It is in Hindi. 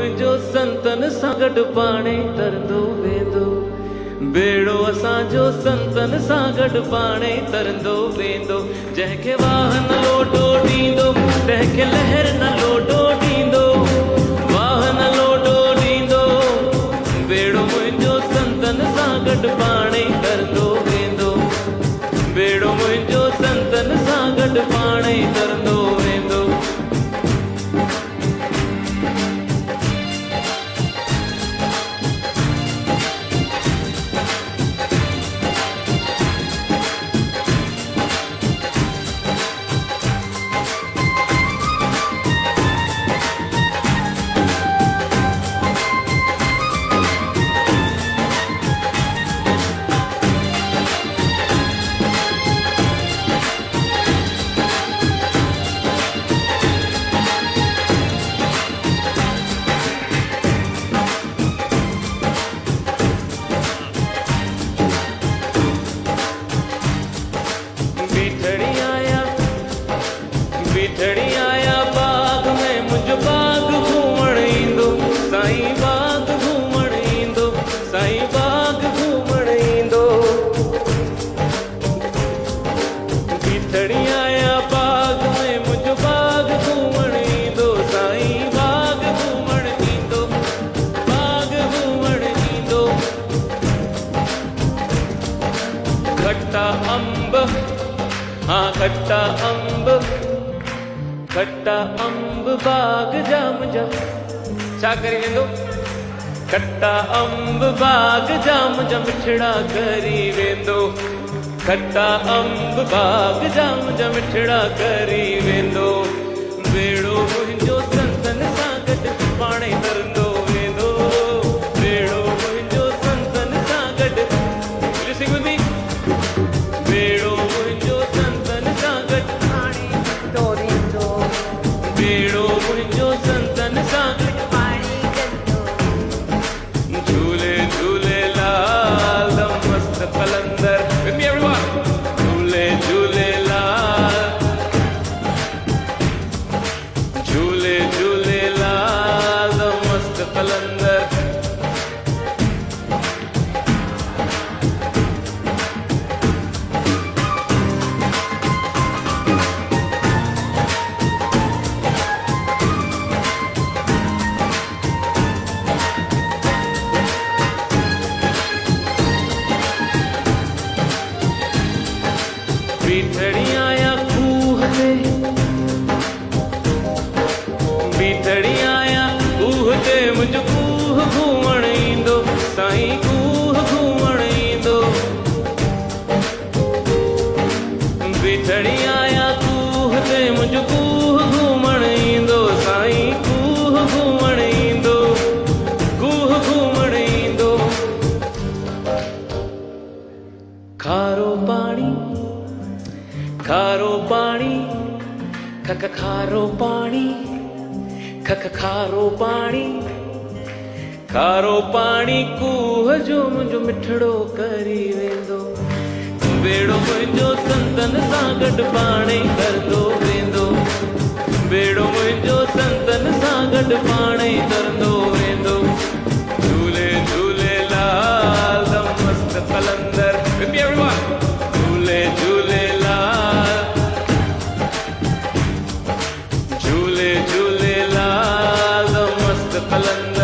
मुंहिंजो संतन सां गॾु पाणे तरंदो वेंदो। बेड़ो असांजो संतन सां गॾु पाणे तरंदो वेंदो। जंहिंखे वाह न लोटो ॾींदो तंहिंखे लहर न लोटो ॾींदो। वाह न लोटो ॾींदो बेड़ो मुंहिंजो संतन सां गॾु पाणे तरंदो वेंदो। बेड़ो मुंहिंजो संतन सां गॾु पाणे तरंदो वेंदो। बिठड़ी आया बाग में मुंहिंजो बाग घूमण ईंदो। साईं बाग घूमण ईंदो। साईं बाग घूमण ईंदो। बिठड़ी आया बाग में मुंहिंजो बाग घूमण ईंदो। साईं बाग घूमण ईंदो। बाग घूमण ईंदो। खट्टा अंब हाँ खट्टा अंब। खट्टा अंब बाग जा मुंहिंजा छा करी वेंदो। खट्टा अंब बाग जा मुंहिंजा मिठड़ा करी वेंदो। खट्टा अंब बाग जा मुंहिंजा मिठड़ा करी वेंदो। बेड़ो मुंहिंजो संतन सां गॾु पाणे तरंदो वेंदो। बेड़ो मुंहिंजो संतन सां गॾु सिंधी। बेड़ो मुंहिंजो संतन सां गॾु पाणे तरंदो। बेड़ो मुंहिंजो संतन सां गॾु पाणे तरंदो। झूले झूलेलाल मस्त कलंदर with me everyone। झूले झूलेलाल झूले झूलेलाल मस्त कलंदर। बिठड़ी आया खूह ते। बिठड़ी आया खूह ते मुंहिंजो खूह घूमण ईंदो। साईं खूह घूमण ईंदो। बिठड़ी आया खूह ते मुंहिंजो खूह घूमण ईंदो। साईं खूह घूमण ईंदो। खूह घूमण ईंदो। खारो पाणी खारो पाणी खक खारो पाणी खक खारो पाणी। खारो पाणी कूह जो मुंहिंजो मिठड़ो करी वेंदो। बेड़ो मुंहिंजो संतन सां गॾु पाणे तरंदो वेंदो। बेड़ो मुंहिंजो संतन सां गॾु पाणे तरंदो वेंदो। झूले झूलेलाल मस्त कलंदर with me everyone। झूले झूलेलाल झूले झूलेलाल मस्त कलंदर।